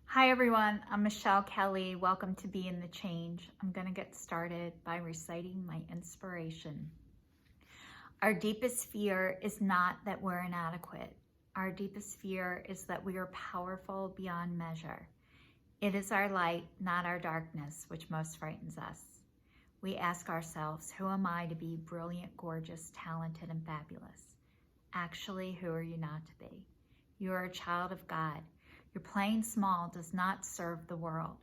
Hi everyone, I'm Michelle Kelly. Welcome to Be in the Change. I'm going to get started by reciting my inspiration. Our deepest fear is not that we're inadequate. Our deepest fear is that we are powerful beyond measure. It is our light, not our darkness, which most frightens us. We ask ourselves, who am I to be brilliant, gorgeous, talented, and fabulous? Actually, who are you not to be? You are a child of God. Your playing small does not serve the world.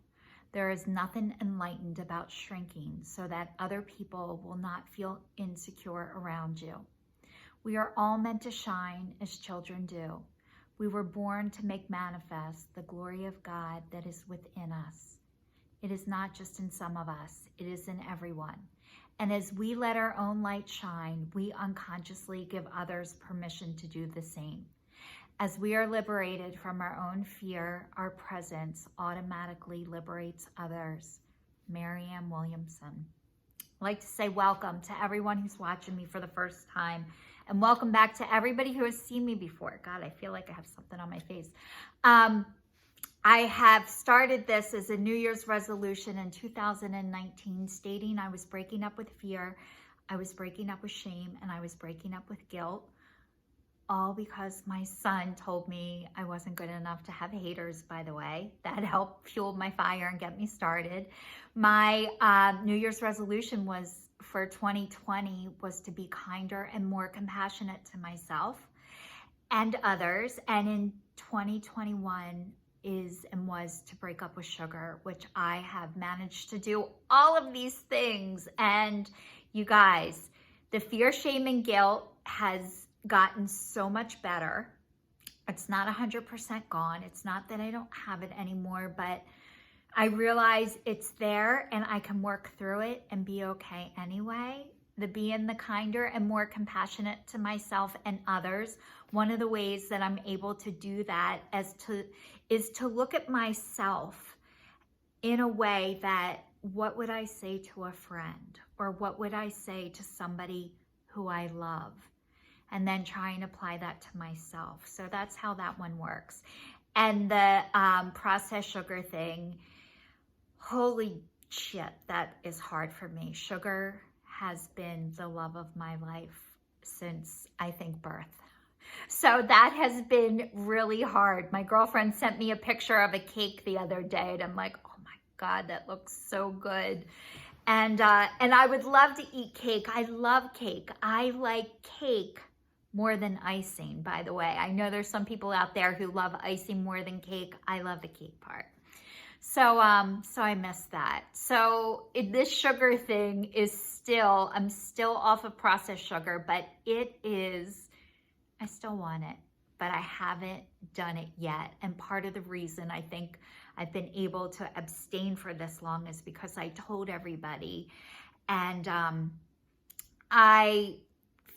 There is nothing enlightened about shrinking so that other people will not feel insecure around you. We are all meant to shine as children do. We were born to make manifest the glory of God that is within us. It is not just in some of us, it is in everyone. And as we let our own light shine, we unconsciously give others permission to do the same. As we are liberated from our own fear, our presence automatically liberates others. Marianne Williamson. I'd like to say welcome to everyone who's watching me for the first time, and welcome back to everybody who has seen me before. God, I feel like I have something on my face. I have started this as a New Year's resolution in 2019, stating I was breaking up with fear, I was breaking up with shame, and I was breaking up with guilt. All because my son told me I wasn't good enough to have haters, by the way. That helped fuel my fire and get me started. My New Year's resolution was for 2020 was to be kinder and more compassionate to myself and others. And in 2021 is and was to break up with sugar, which I have managed to do all of these things. And you guys, the fear, shame, and guilt has gotten so much better. It's not 100% gone. It's not that I don't have it anymore, but I realize it's there and I can work through it and be okay anyway. The being the kinder and more compassionate to myself and others. One of the ways that I'm able to do that is to look at myself in a way that, what would I say to a friend? Or what would I say to somebody who I love? And then try and apply that to myself. So that's how that one works. And the processed sugar thing, holy shit, that is hard for me. Sugar has been the love of my life since, I think, birth. So that has been really hard. My girlfriend sent me a picture of a cake the other day, and I'm like, oh my God, that looks so good. And I would love to eat cake. I love cake. I like cake more than icing, by the way. I know there's some people out there who love icing more than cake. I love the cake part. So I miss that. So this sugar thing is still, I'm still off of processed sugar, but it is, I still want it, but I haven't done it yet. And part of the reason I think I've been able to abstain for this long is because I told everybody, and I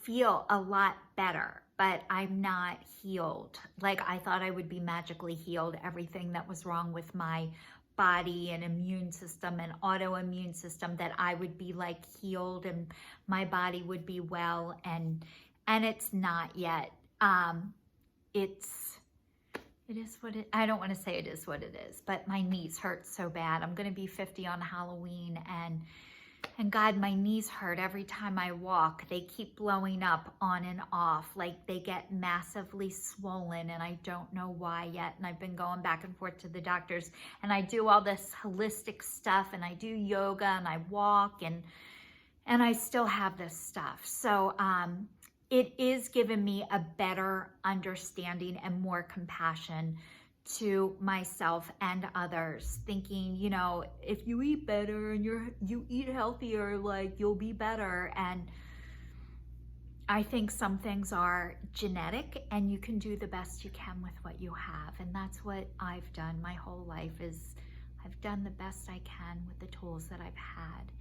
feel a lot better, but I'm not healed. Like I thought I would be magically healed. Everything that was wrong with my body and immune system and autoimmune system, that I would be like healed and my body would be well, and it's not yet. It is what it, I don't want to say it is what it is, but my knees hurt so bad. I'm going to be 50 on Halloween, and God, my knees hurt every time I walk. They keep blowing up on and off, like they get massively swollen, and I don't know why yet. And I've been going back and forth to the doctors, and I do all this holistic stuff, and I do yoga, and I walk, and I still have this stuff. So it is giving me a better understanding and more compassion to myself and others, thinking, you know, if you eat better and you eat healthier, like you'll be better. And I think some things are genetic, and you can do the best you can with what you have. And that's what I've done my whole life, is I've done the best I can with the tools that I've had.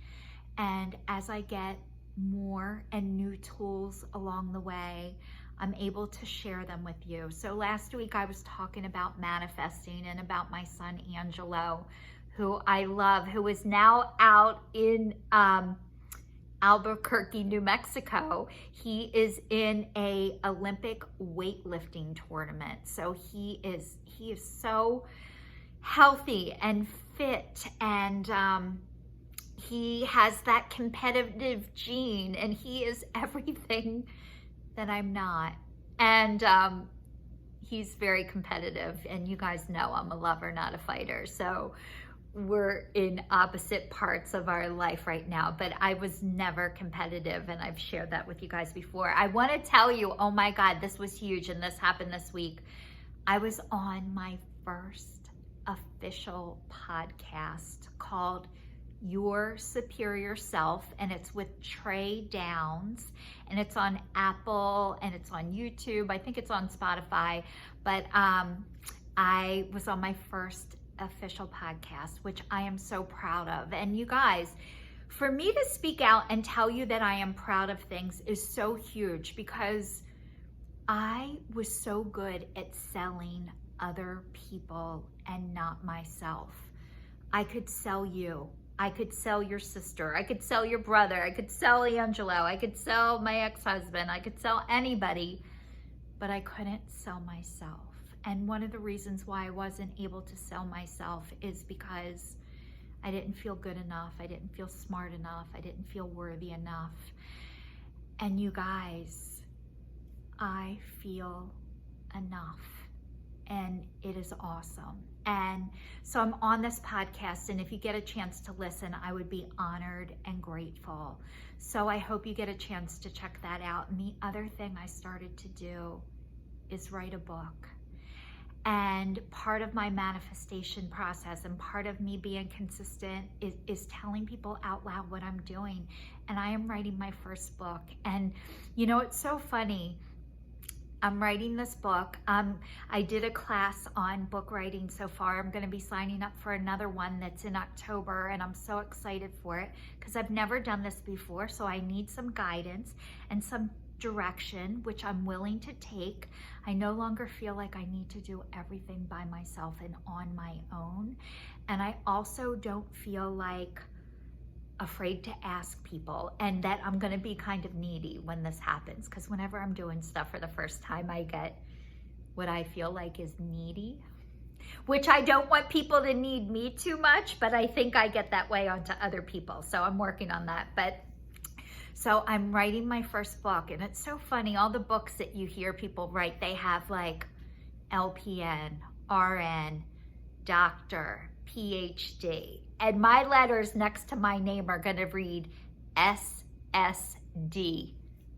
And as I get more and new tools along the way, I'm able to share them with you. So last week I was talking about manifesting and about my son Angelo, who I love, who is now out in Albuquerque, New Mexico. He is in a Olympic weightlifting tournament. So he is so healthy and fit, and he has that competitive gene, and he is everything that I'm not. And he's very competitive, and you guys know I'm a lover, not a fighter. So we're in opposite parts of our life right now, but I was never competitive, and I've shared that with you guys before. I want to tell you, oh my God, this was huge, and this happened this week. I was on my first official podcast called Your Superior Self, and it's with Trey Downs, and it's on Apple, and it's on YouTube. I think it's on Spotify, but I was on my first official podcast, which I am so proud of. And you guys, for me to speak out and tell you that I am proud of things is so huge, because I was so good at selling other people and not myself. I could sell you. I could sell your sister. I could sell your brother. I could sell Angelo. I could sell my ex-husband. I could sell anybody, but I couldn't sell myself. And one of the reasons why I wasn't able to sell myself is because I didn't feel good enough. I didn't feel smart enough. I didn't feel worthy enough. And you guys, I feel enough, and it is awesome. And so I'm on this podcast, and if you get a chance to listen, I would be honored and grateful. So I hope you get a chance to check that out. And the other thing I started to do is write a book. And part of my manifestation process and part of me being consistent is telling people out loud what I'm doing. And I am writing my first book. And you know, it's so funny. I'm writing this book. I did a class on book writing so far. I'm going to be signing up for another one that's in October, and I'm so excited for it because I've never done this before. So I need some guidance and some direction, which I'm willing to take. I no longer feel like I need to do everything by myself and on my own. And I also don't feel like afraid to ask people, and that I'm going to be kind of needy when this happens, because whenever I'm doing stuff for the first time, I get what I feel like is needy, which I don't want people to need me too much, but I think I get that way onto other people. So I'm working on that. But so I'm writing my first book, and it's so funny. All the books that you hear people write, they have like LPN, RN, doctor, PhD. And my letters next to my name are going to read SSD,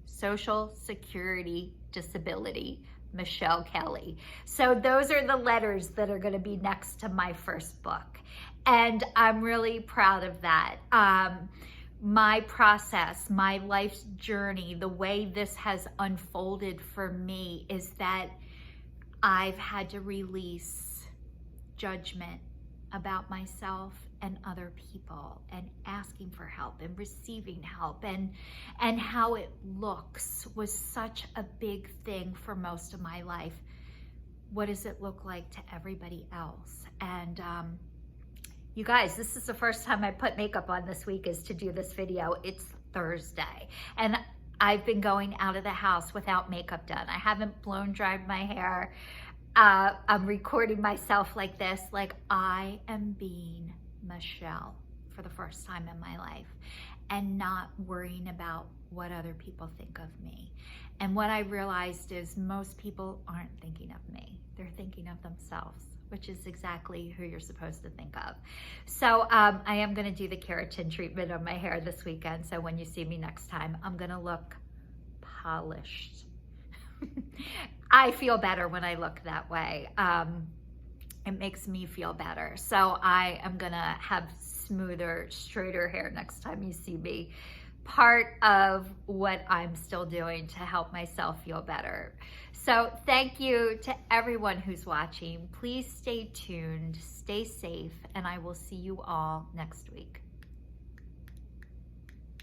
Social Security Disability, Michelle Kelly. So those are the letters that are going to be next to my first book. And I'm really proud of that. My process, my life's journey, the way this has unfolded for me is that I've had to release judgment about myself and other people, and asking for help and receiving help, and how it looks was such a big thing for most of my life. What does it look like to everybody else? And you guys, this is the first time I put makeup on this week is to do this video. It's Thursday, and I've been going out of the house without makeup done. I haven't blown dried my hair. I'm recording myself like this, like I am being Michelle for the first time in my life, and not worrying about what other people think of me. And what I realized is most people aren't thinking of me. They're thinking of themselves, which is exactly who you're supposed to think of. So I am going to do the keratin treatment on my hair this weekend. So when you see me next time, I'm going to look polished. I feel better when I look that way. It makes me feel better. So I am gonna have smoother, straighter hair next time you see me. Part of what I'm still doing to help myself feel better. So thank you to everyone who's watching. Please stay tuned, stay safe, and I will see you all next week.